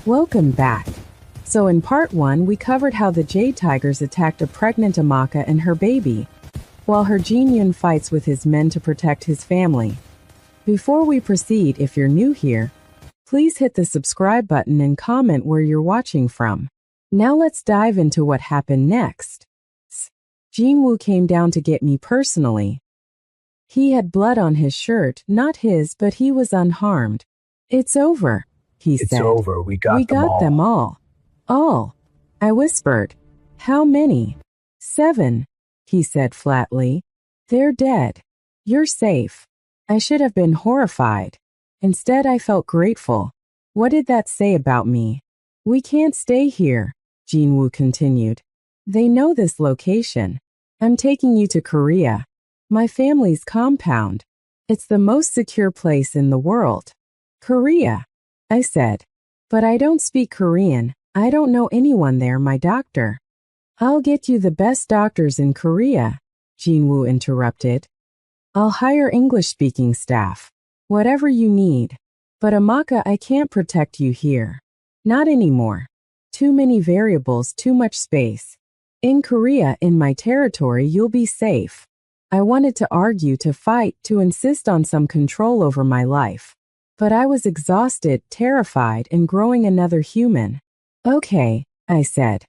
Welcome back. So in part 1, we covered how the Jade Tigers attacked a pregnant Amaka and her baby, while her Jin-Yun fights with his men to protect his family. Before we proceed, if you're new here, please hit the subscribe button and comment where you're watching from. Now let's dive into what happened next. Jin-Woo came down to get me personally. He had blood on his shirt, not his, but he was unharmed. "It's over," he said. "It's over. We got them all. All. I whispered. "How many?" "7, he said flatly. "They're dead. You're safe." I should have been horrified. Instead, I felt grateful. What did that say about me? "We can't stay here," Jin-Woo continued. "They know this location. I'm taking you to Korea. My family's compound. It's the most secure place in the world." "Korea," I said. "But I don't speak Korean. I don't know anyone there, my doctor." "I'll get you the best doctors in Korea," Jin-Woo interrupted. "I'll hire English-speaking staff. Whatever you need. But Amaka, I can't protect you here. Not anymore. Too many variables, too much space. In Korea, in my territory, you'll be safe." I wanted to argue, to fight, to insist on some control over my life. But I was exhausted, terrified, and growing another human. "Okay," I said.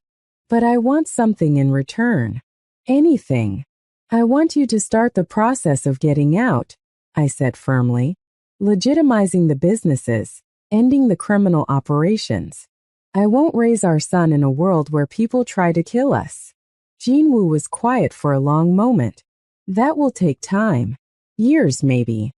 "But I want something in return. Anything. I want you to start the process of getting out," I said firmly. "Legitimizing the businesses, ending the criminal operations. I won't raise our son in a world where people try to kill us." Jin-Woo was quiet for a long moment. "That will take time. Years, maybe."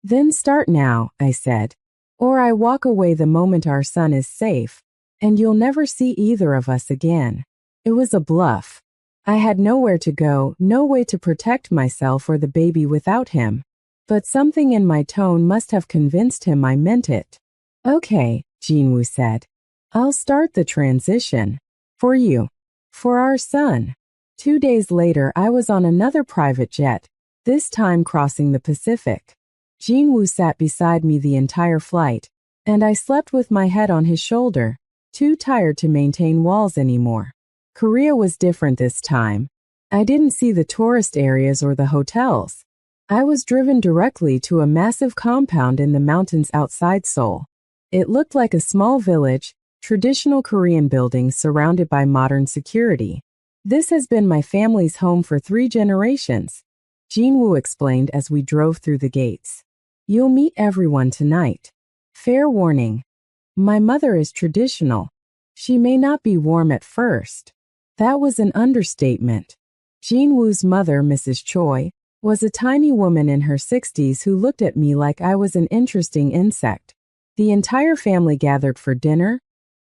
"Then start now," I said. "Or I walk away the moment our son is safe, and you'll never see either of us again." It was a bluff. I had nowhere to go, no way to protect myself or the baby without him. But something in my tone must have convinced him I meant it. "Okay," Jin-Woo said. "I'll start the transition. For you. For our son." 2 days later, I was on another private jet, this time crossing the Pacific. Jin-Woo sat beside me the entire flight, and I slept with my head on his shoulder, too tired to maintain walls anymore. Korea was different this time. I didn't see the tourist areas or the hotels. I was driven directly to a massive compound in the mountains outside Seoul. It looked like a small village, traditional Korean buildings surrounded by modern security. "This has been my family's home for 3 generations," Jin-Woo explained as we drove through the gates. "You'll meet everyone tonight. Fair warning. My mother is traditional. She may not be warm at first." That was an understatement. Jin-Woo's mother, Mrs. Choi, was a tiny woman in her 60s who looked at me like I was an interesting insect. The entire family gathered for dinner.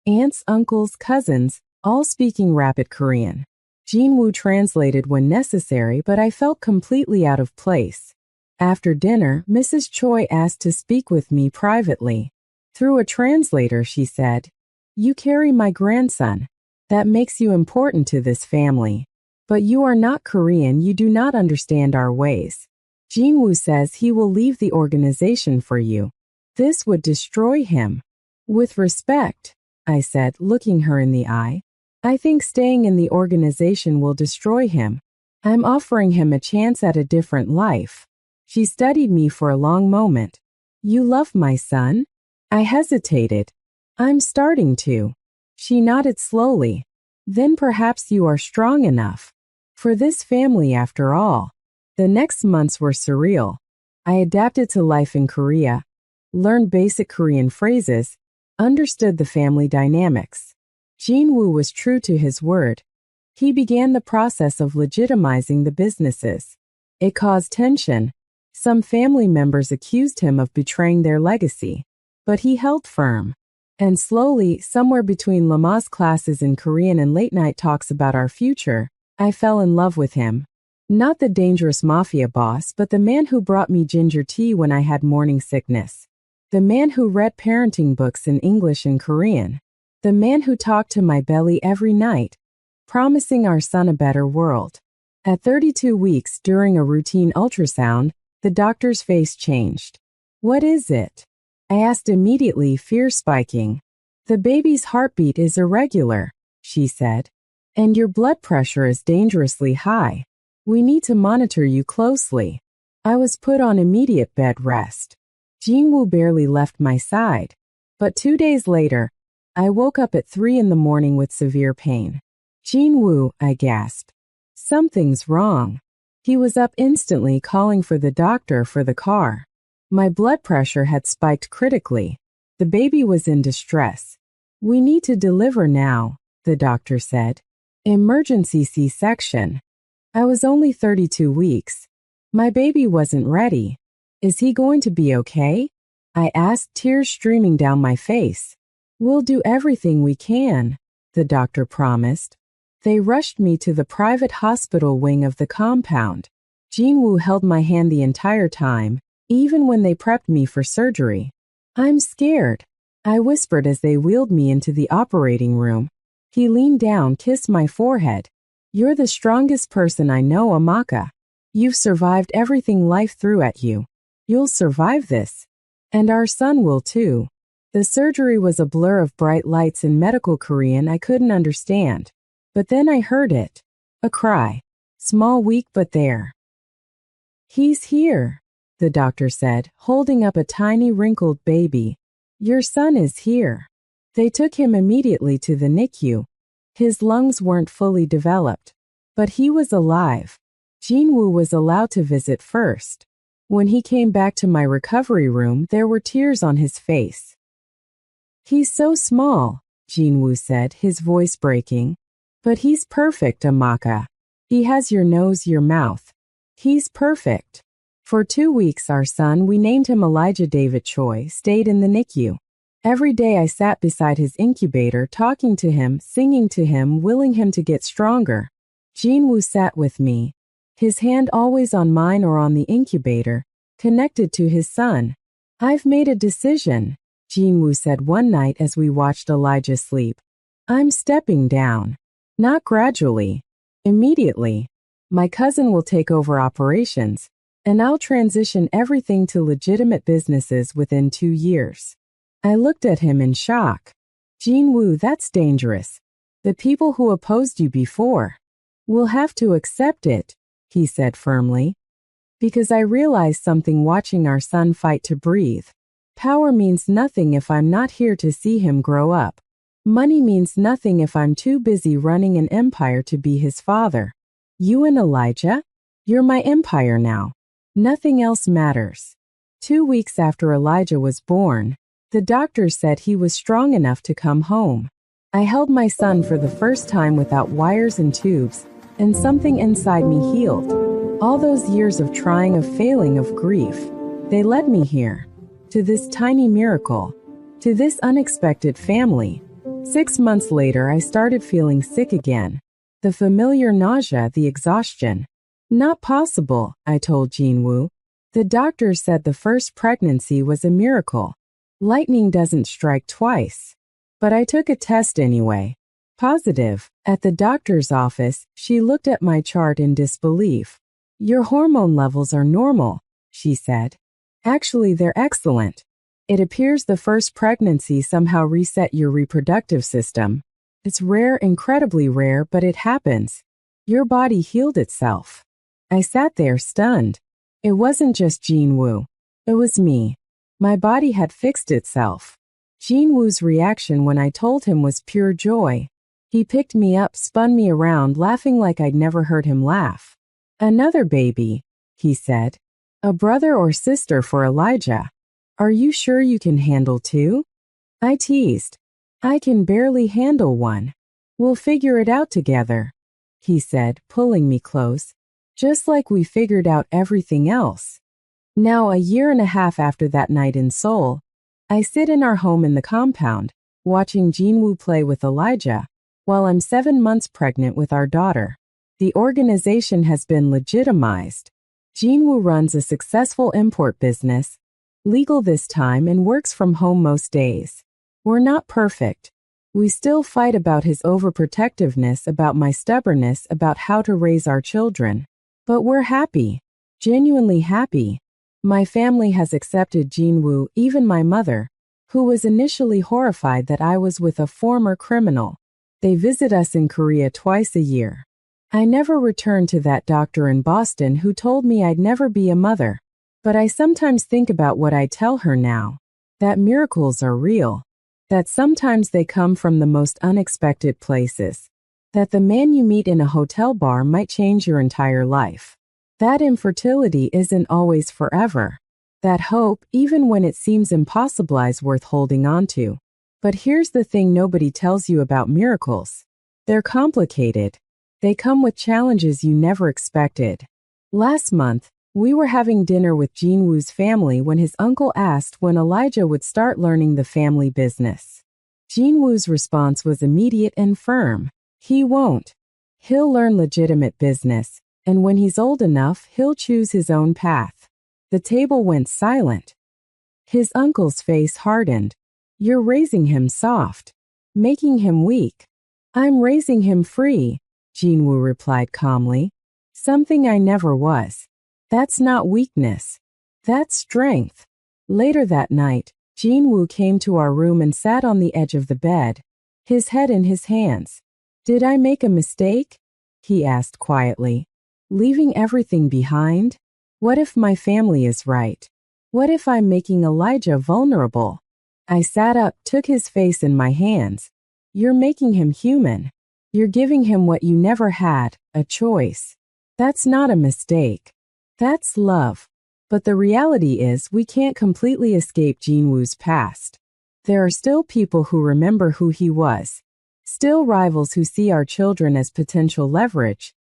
Aunts, uncles, cousins, all speaking rapid Korean. Jin-Woo translated when necessary, but I felt completely out of place. After dinner, Mrs. Choi asked to speak with me privately. Through a translator, she said, "You carry my grandson. That makes you important to this family. But you are not Korean, you do not understand our ways. Jin-Woo says he will leave the organization for you. This would destroy him." "With respect," I said, looking her in the eye, "I think staying in the organization will destroy him. I'm offering him a chance at a different life." She studied me for a long moment. "You love my son?" I hesitated. "I'm starting to." She nodded slowly. "Then perhaps you are strong enough. For this family after all." The next months were surreal. I adapted to life in Korea, learned basic Korean phrases, understood the family dynamics. Jin-Woo was true to his word. He began the process of legitimizing the businesses. It caused tension. Some family members accused him of betraying their legacy, but he held firm. And slowly, somewhere between Lama's classes in Korean and late-night talks about our future, I fell in love with him. Not the dangerous mafia boss, but the man who brought me ginger tea when I had morning sickness. The man who read parenting books in English and Korean. The man who talked to my belly every night, promising our son a better world. At 32 weeks, during a routine ultrasound, the doctor's face changed. "What is it?" I asked immediately, fear spiking. The baby's heartbeat is irregular, she said, and your blood pressure is dangerously high. We need to monitor you closely. I was put on immediate bed rest. Jinwoo barely left my side. But 2 days later, I woke up at 3 in the morning with severe pain. Jinwoo, I gasped. Something's wrong. He was up instantly calling for the doctor for the car. My blood pressure had spiked critically. The baby was in distress. We need to deliver now, the doctor said. Emergency C-section. I was only 32 weeks. My baby wasn't ready. Is he going to be okay? I asked, tears streaming down my face. We'll do everything we can, the doctor promised. They rushed me to the private hospital wing of the compound. Jinwoo held my hand the entire time, even when they prepped me for surgery. I'm scared, I whispered as they wheeled me into the operating room. He leaned down, kissed my forehead. You're the strongest person I know, Amaka. You've survived everything life threw at you. You'll survive this. And our son will too. The surgery was a blur of bright lights and medical Korean I couldn't understand. But then I heard it. A cry. Small, weak, but there. He's here, the doctor said, holding up a tiny wrinkled baby. Your son is here. They took him immediately to the NICU. His lungs weren't fully developed. But he was alive. Jinwoo was allowed to visit first. When he came back to my recovery room, there were tears on his face. He's so small, Jinwoo said, his voice breaking. But he's perfect, Amaka. He has your nose, your mouth. He's perfect. For 2 weeks, our son, we named him Elijah David Choi, stayed in the NICU. Every day I sat beside his incubator, talking to him, singing to him, willing him to get stronger. Jinwoo sat with me, his hand always on mine or on the incubator, connected to his son. I've made a decision, Jinwoo said one night as we watched Elijah sleep. I'm stepping down. Not gradually. Immediately. My cousin will take over operations, and I'll transition everything to legitimate businesses within 2 years. I looked at him in shock. Jinwoo, that's dangerous. The people who opposed you before will have to accept it, he said firmly. Because I realized something watching our son fight to breathe. Power means nothing if I'm not here to see him grow up. Money means nothing if I'm too busy running an empire to be his father. You and Elijah? You're my empire now. Nothing else matters. 2 weeks after Elijah was born, the doctor said he was strong enough to come home. I held my son for the first time without wires and tubes, and something inside me healed. All those years of trying, of failing, of grief, they led me here, to this tiny miracle, to this unexpected family. 6 months later, I started feeling sick again. The familiar nausea, the exhaustion. Not possible, I told Jinwoo. The doctor said the first pregnancy was a miracle. Lightning doesn't strike twice. But I took a test anyway. Positive. At the doctor's office, she looked at my chart in disbelief. Your hormone levels are normal, she said. Actually, they're excellent. It appears the first pregnancy somehow reset your reproductive system. It's rare, incredibly rare, but it happens. Your body healed itself. I sat there stunned. It wasn't just Jinwoo. It was me. My body had fixed itself. Jinwoo's reaction when I told him was pure joy. He picked me up, spun me around, laughing like I'd never heard him laugh. Another baby, he said. A brother or sister for Elijah. Are you sure you can handle 2? I teased. I can barely handle 1. We'll figure it out together, he said, pulling me close, just like we figured out everything else. Now, 1.5 years after that night in Seoul, I sit in our home in the compound, watching Jinwoo play with Elijah, while I'm 7 months pregnant with our daughter. The organization has been legitimized. Jinwoo runs a successful import business, legal this time, and works from home most days. We're not perfect. We still fight about his overprotectiveness, about my stubbornness, about how to raise our children. But we're happy. Genuinely happy. My family has accepted Jinwoo, even my mother. who was initially horrified that I was with a former criminal. They visit us in Korea twice a year. I never returned to that doctor in Boston who told me I'd never be a mother. But I sometimes think about what I tell her now. That miracles are real. That sometimes they come from the most unexpected places. That the man you meet in a hotel bar might change your entire life. That infertility isn't always forever. That hope, even when it seems impossible, is worth holding on to. But here's the thing nobody tells you about miracles. They're complicated. They come with challenges you never expected. Last month, we were having dinner with Jinwoo's family when his uncle asked when Elijah would start learning the family business. Jinwoo's response was immediate and firm. He won't. He'll learn legitimate business, and when he's old enough, he'll choose his own path. The table went silent. His uncle's face hardened. You're raising him soft, making him weak. I'm raising him free, Jinwoo replied calmly. Something I never was. That's not weakness. That's strength. Later that night, Jinwoo came to our room and sat on the edge of the bed, his head in his hands. Did I make a mistake? He asked quietly. Leaving everything behind? What if my family is right? What if I'm making Elijah vulnerable? I sat up, took his face in my hands. You're making him human. You're giving him what you never had, a choice. That's not a mistake. That's love. But the reality is we can't completely escape Jinwoo's past. There are still people who remember who he was. Still rivals who see our children as potential leverage.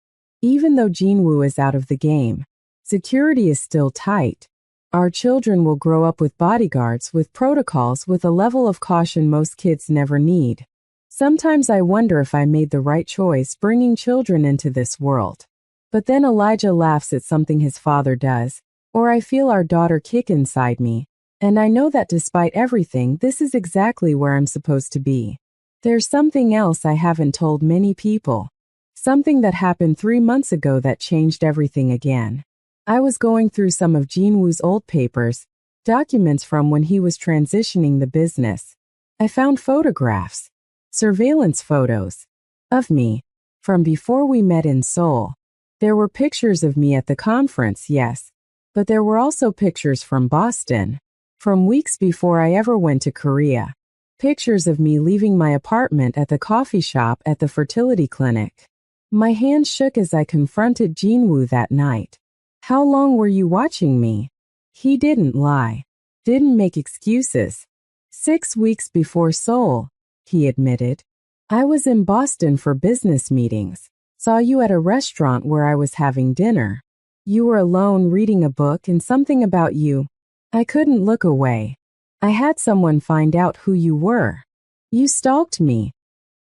Even though Jinwoo is out of the game, security is still tight. Our children will grow up with bodyguards, with protocols, with a level of caution most kids never need. Sometimes I wonder if I made the right choice bringing children into this world. But then Elijah laughs at something his father does, or I feel our daughter kick inside me, and I know that despite everything, this is exactly where I'm supposed to be. There's something else I haven't told many people. Something that happened 3 months ago that changed everything again. I was going through some of Jinwoo's old papers, documents from when he was transitioning the business. I found photographs, surveillance photos, of me, from before we met in Seoul. There were pictures of me at the conference, yes, but there were also pictures from Boston, from weeks before I ever went to Korea. Pictures of me leaving my apartment at the coffee shop at the fertility clinic. My hands shook as I confronted Jinwoo that night. How long were you watching me? He didn't lie. Didn't make excuses. 6 weeks before Seoul, he admitted. I was in Boston for business meetings. Saw you at a restaurant where I was having dinner. You were alone reading a book and something about you. I couldn't look away. I had someone find out who you were. You stalked me,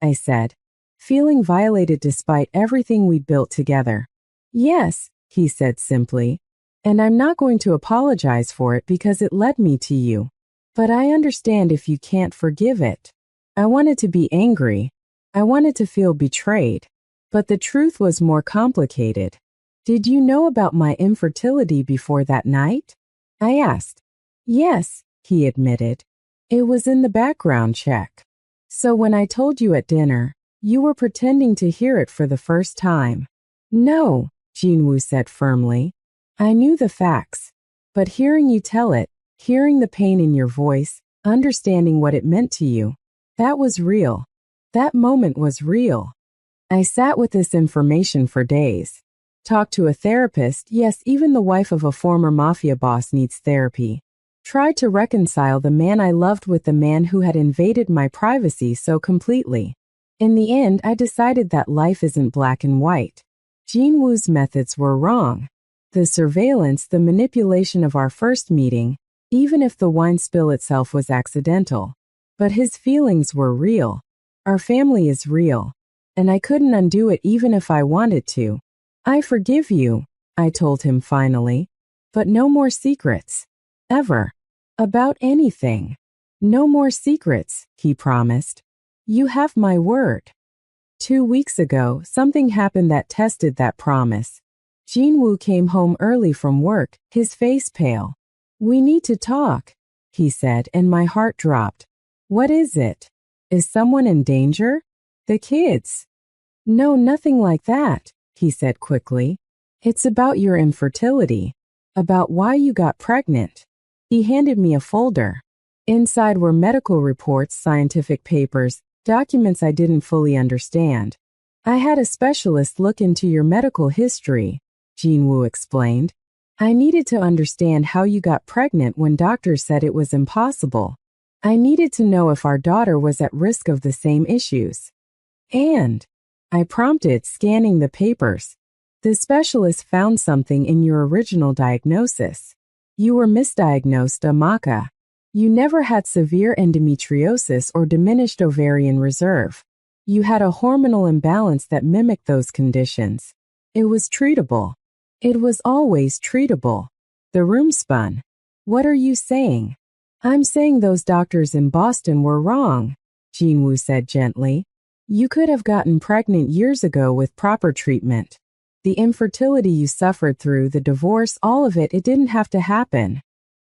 I said, feeling violated despite everything we built together. Yes, he said simply, and I'm not going to apologize for it because it led me to you. But I understand if you can't forgive it. I wanted to be angry. I wanted to feel betrayed. But the truth was more complicated. Did you know about my infertility before that night? I asked. Yes, he admitted. It was in the background check. So when I told you at dinner, you were pretending to hear it for the first time. No, Jinwoo said firmly. I knew the facts. But hearing you tell it, hearing the pain in your voice, understanding what it meant to you, that was real. That moment was real. I sat with this information for days. Talked to a therapist, yes, even the wife of a former mafia boss needs therapy. Tried to reconcile the man I loved with the man who had invaded my privacy so completely. In the end, I decided that life isn't black and white. Jinwoo's methods were wrong. The surveillance, the manipulation of our first meeting, even if the wine spill itself was accidental. But his feelings were real. Our family is real. And I couldn't undo it even if I wanted to. I forgive you, I told him finally. But no more secrets. Ever. About anything. No more secrets, he promised. You have my word. 2 weeks ago, something happened that tested that promise. Jinwoo came home early from work, his face pale. We need to talk. he said, and my heart dropped. What is it? Is someone in danger? The kids. No, nothing like that, he said quickly. It's about your infertility. About why you got pregnant. He handed me a folder. Inside were medical reports, scientific papers, documents I didn't fully understand. I had a specialist look into your medical history, Jinwoo explained. I needed to understand how you got pregnant when doctors said it was impossible. I needed to know if our daughter was at risk of the same issues. And I prompted, scanning the papers. The specialist found something in your original diagnosis. You were misdiagnosed AMACA. You never had severe endometriosis or diminished ovarian reserve. You had a hormonal imbalance that mimicked those conditions. It was treatable. It was always treatable. The room spun. What are you saying? I'm saying those doctors in Boston were wrong, Jinwoo said gently. You could have gotten pregnant years ago with proper treatment. The infertility you suffered through, the divorce, all of it didn't have to happen.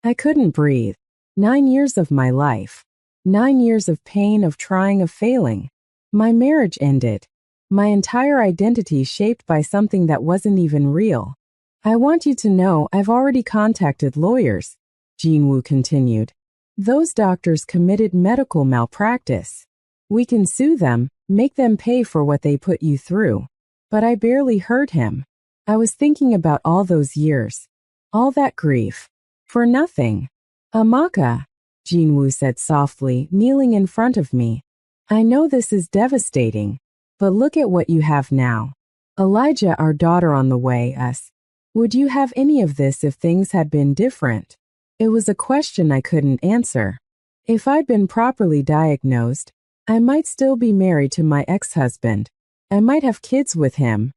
I couldn't breathe. 9 years of my life. 9 years of pain, of trying, of failing. My marriage ended. My entire identity shaped by something that wasn't even real. I want you to know I've already contacted lawyers, Jinwoo continued. Those doctors committed medical malpractice. We can sue them, make them pay for what they put you through. But I barely heard him. I was thinking about all those years. All that grief. For nothing. AMACA, Jinwoo said softly, kneeling in front of me. I know this is devastating, but look at what you have now. Elijah, our daughter on the way, us. Would you have any of this if things had been different? It was a question I couldn't answer. If I'd been properly diagnosed, I might still be married to my ex-husband. I might have kids with him.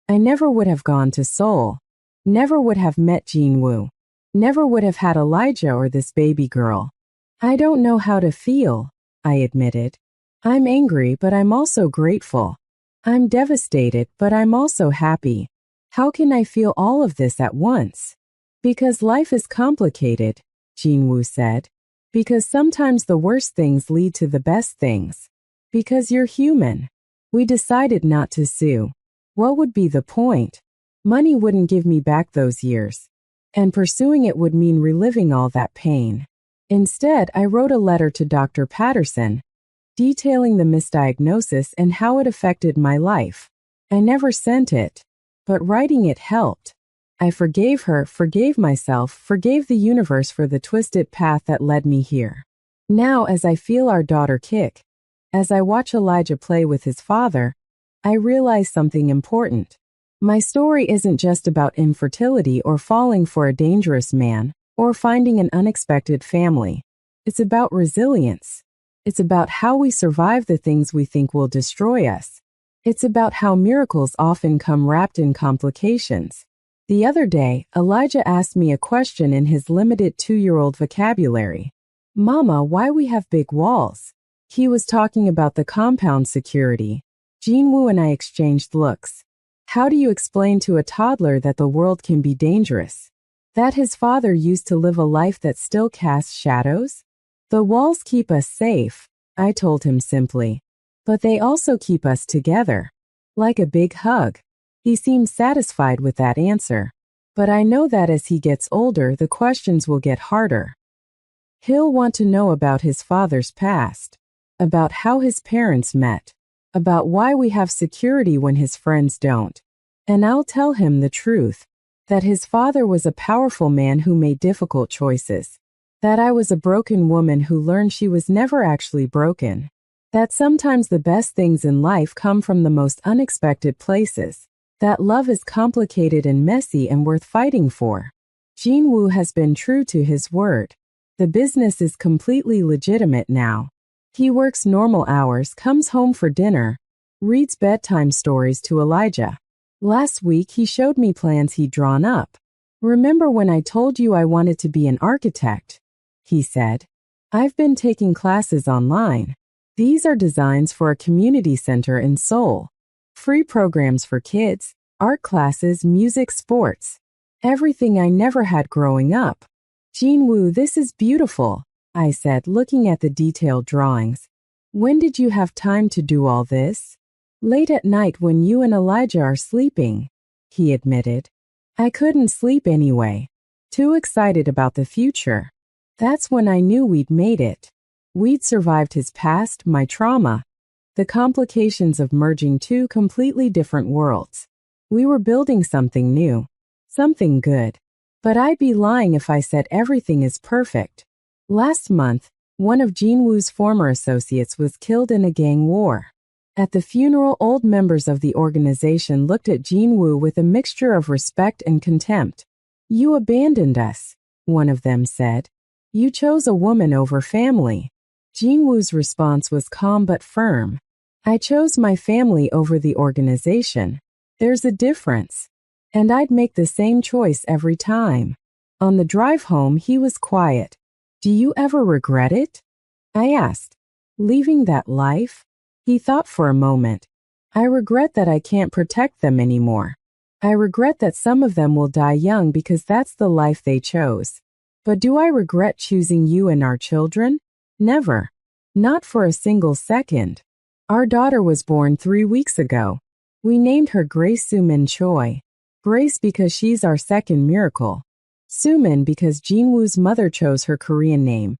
I never would have gone to Seoul. Never would have met Jinwoo. Never would have had Elijah or this baby girl. I don't know how to feel, I admitted. I'm angry, but I'm also grateful. I'm devastated, but I'm also happy. How can I feel all of this at once? Because life is complicated, Jinwoo said. Because sometimes the worst things lead to the best things. Because you're human. We decided not to sue. What would be the point? Money wouldn't give me back those years. And pursuing it would mean reliving all that pain. Instead, I wrote a letter to Dr. Patterson, detailing the misdiagnosis and how it affected my life. I never sent it, but writing it helped. I forgave her, forgave myself, forgave the universe for the twisted path that led me here. Now, as I feel our daughter kick, as I watch Elijah play with his father, I realize something important. My story isn't just about infertility or falling for a dangerous man or finding an unexpected family. It's about resilience. It's about how we survive the things we think will destroy us. It's about how miracles often come wrapped in complications. The other day, Elijah asked me a question in his limited 2-year-old vocabulary. Mama, why we have big walls? He was talking about the compound security. Jinwoo and I exchanged looks. How do you explain to a toddler that the world can be dangerous? That his father used to live a life that still casts shadows? The walls keep us safe, I told him simply. But they also keep us together. Like a big hug. He seemed satisfied with that answer. But I know that as he gets older, the questions will get harder. He'll want to know about his father's past. About how his parents met. About why we have security when his friends don't. And I'll tell him the truth. That his father was a powerful man who made difficult choices. That I was a broken woman who learned she was never actually broken. That sometimes the best things in life come from the most unexpected places. That love is complicated and messy and worth fighting for. Jinwoo has been true to his word. The business is completely legitimate now. He works normal hours, comes home for dinner, reads bedtime stories to Elijah. Last week he showed me plans he'd drawn up. Remember when I told you I wanted to be an architect? He said. I've been taking classes online. These are designs for a community center in Seoul. Free programs for kids, art classes, music, sports. Everything I never had growing up. Jinwoo, this is beautiful, I said, looking at the detailed drawings. When did you have time to do all this? Late at night when you and Elijah are sleeping, he admitted. I couldn't sleep anyway. Too excited about the future. That's when I knew we'd made it. We'd survived his past, my trauma, the complications of merging two completely different worlds. We were building something new, something good. But I'd be lying if I said everything is perfect. Last month, one of Jinwoo's former associates was killed in a gang war. At the funeral, old members of the organization looked at Jinwoo with a mixture of respect and contempt. You abandoned us, one of them said. You chose a woman over family. Jinwoo's response was calm but firm. I chose my family over the organization. There's a difference. And I'd make the same choice every time. On the drive home, he was quiet. Do you ever regret it? I asked. Leaving that life? He thought for a moment. I regret that I can't protect them anymore. I regret that some of them will die young because that's the life they chose. But do I regret choosing you and our children? Never. Not for a single second. Our daughter was born 3 weeks ago. We named her Grace Sumin Choi. Grace because she's our second miracle. Sumin because Jinwoo's mother chose her Korean name.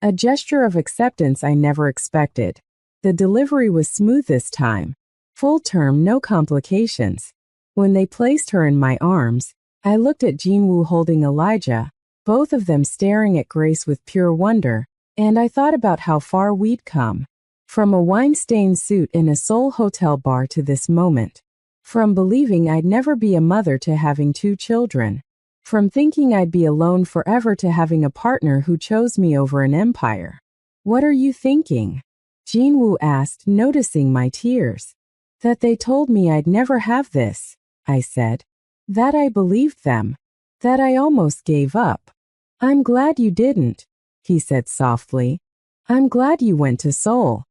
A gesture of acceptance I never expected. The delivery was smooth this time. Full term, no complications. When they placed her in my arms, I looked at Jinwoo holding Elijah, both of them staring at Grace with pure wonder, and I thought about how far we'd come. From a wine-stained suit in a Seoul hotel bar to this moment. From believing I'd never be a mother to having 2 children. From thinking I'd be alone forever to having a partner who chose me over an empire. What are you thinking? Jinwoo asked, noticing my tears. That they told me I'd never have this, I said. That I believed them. That I almost gave up. I'm glad you didn't, he said softly. I'm glad you went to Seoul.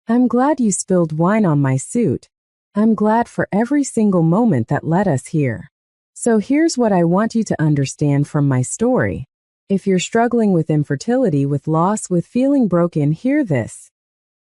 I'm glad you spilled wine on my suit. I'm glad for every single moment that led us here. So here's what I want you to understand from my story. If you're struggling with infertility, with loss, with feeling broken, hear this.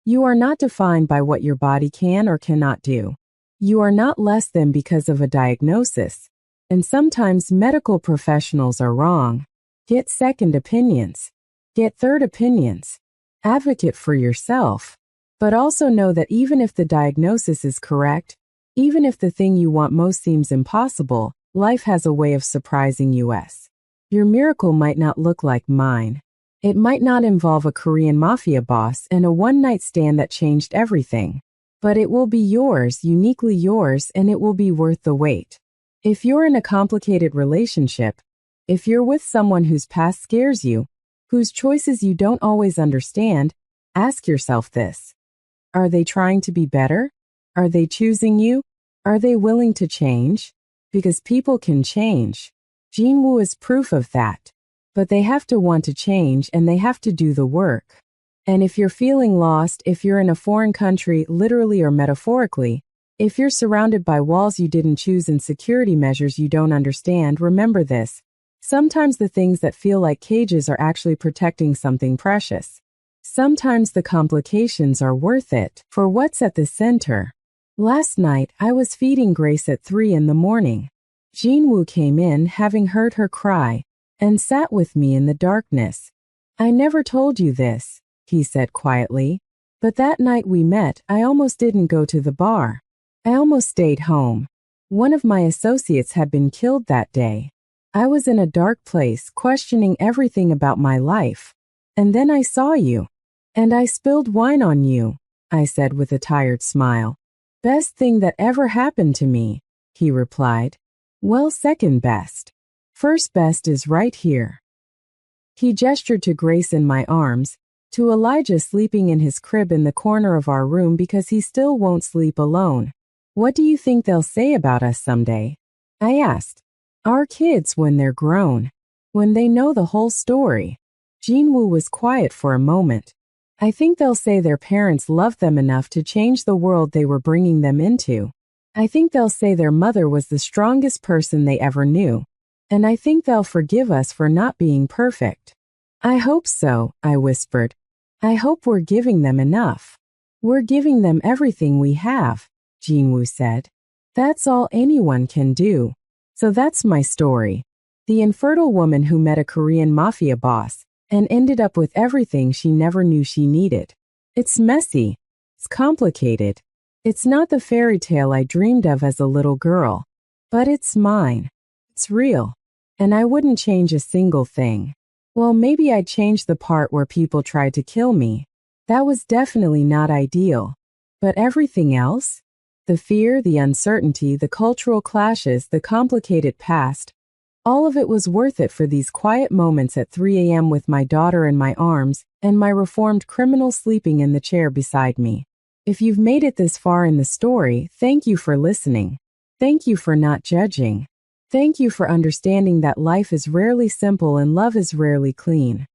You are not defined by what your body can or cannot do. You are not less than because of a diagnosis. And sometimes medical professionals are wrong. Get second opinions. Get third opinions. Advocate for yourself. But also know that even if the diagnosis is correct, even if the thing you want most seems impossible, life has a way of surprising you. Your miracle might not look like mine. It might not involve a Korean Mafia boss and a one-night stand that changed everything. But it will be yours, uniquely yours, and it will be worth the wait. If you're in a complicated relationship, if you're with someone whose past scares you, whose choices you don't always understand, ask yourself this. Are they trying to be better? Are they choosing you? Are they willing to change? Because people can change. Jinwoo is proof of that. But they have to want to change and they have to do the work. And if you're feeling lost, if you're in a foreign country, literally or metaphorically, if you're surrounded by walls you didn't choose and security measures you don't understand, remember this. Sometimes the things that feel like cages are actually protecting something precious. Sometimes the complications are worth it for what's at the center. Last night, I was feeding Grace at 3 a.m. Jinwoo came in, having heard her cry, and sat with me in the darkness. I never told you this, he said quietly, but that night we met, I almost didn't go to the bar. I almost stayed home. One of my associates had been killed that day. I was in a dark place, questioning everything about my life. And then I saw you. And I spilled wine on you, I said with a tired smile. Best thing that ever happened to me, he replied. Well, second best. First best is right here. He gestured to Grace in my arms, to Elijah sleeping in his crib in the corner of our room because he still won't sleep alone. What do you think they'll say about us someday? I asked. Our kids when they're grown, when they know the whole story. Jinwoo was quiet for a moment. I think they'll say their parents loved them enough to change the world they were bringing them into. I think they'll say their mother was the strongest person they ever knew. And I think they'll forgive us for not being perfect. I hope so, I whispered. I hope we're giving them enough. We're giving them everything we have, Jinwoo said. That's all anyone can do. So that's my story. The infertile woman who met a Korean mafia boss and ended up with everything she never knew she needed. It's messy. It's complicated. It's not the fairy tale I dreamed of as a little girl. But it's mine. It's real. And I wouldn't change a single thing. Well, maybe I'd change the part where people tried to kill me. That was definitely not ideal. But everything else? The fear, the uncertainty, the cultural clashes, the complicated past. All of it was worth it for these quiet moments at 3 a.m. with my daughter in my arms and my reformed criminal sleeping in the chair beside me. If you've made it this far in the story, thank you for listening. Thank you for not judging. Thank you for understanding that life is rarely simple and love is rarely clean.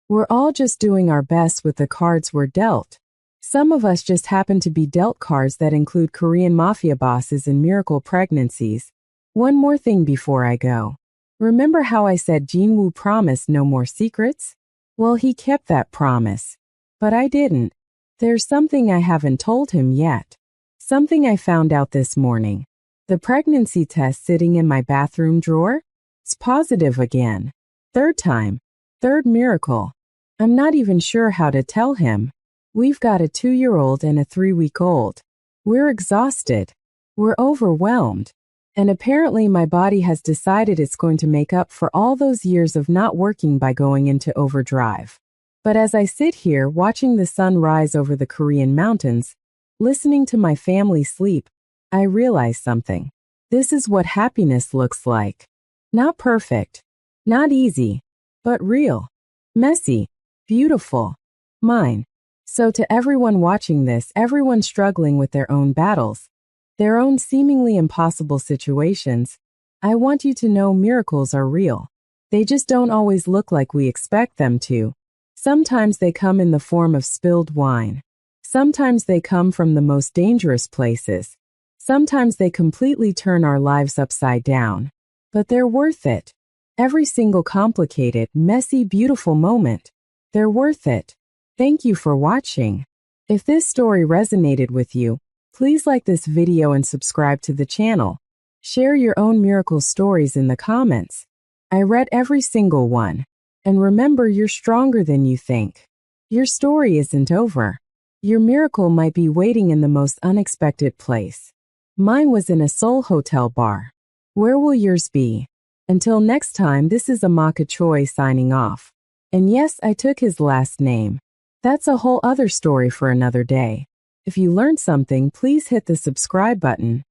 We're all just doing our best with the cards we're dealt. Some of us just happen to be dealt cards that include Korean Mafia Bosses and miracle pregnancies. One more thing before I go. Remember how I said Jinwoo promised no more secrets? Well, he kept that promise. But I didn't. There's something I haven't told him yet. Something I found out this morning. The pregnancy test sitting in my bathroom drawer? It's positive again. Third time. Third miracle. I'm not even sure how to tell him. We've got a 2-year-old and a 3-week-old. We're exhausted. We're overwhelmed. And apparently my body has decided it's going to make up for all those years of not working by going into overdrive. But as I sit here watching the sun rise over the Korean mountains, listening to my family sleep, I realize something. This is what happiness looks like. Not perfect. Not easy. But real. Messy. Beautiful. Mine. So to everyone watching this, everyone struggling with their own battles, their own seemingly impossible situations, I want you to know miracles are real. They just don't always look like we expect them to. Sometimes they come in the form of spilled wine. Sometimes they come from the most dangerous places. Sometimes they completely turn our lives upside down. But they're worth it. Every single complicated, messy, beautiful moment. They're worth it. Thank you for watching. If this story resonated with you, please like this video and subscribe to the channel. Share your own miracle stories in the comments. I read every single one. And remember, you're stronger than you think. Your story isn't over. Your miracle might be waiting in the most unexpected place. Mine was in a Seoul hotel bar. Where will yours be? Until next time, this is Amaka Choi signing off. And yes, I took his last name. That's a whole other story for another day. If you learned something, please hit the subscribe button.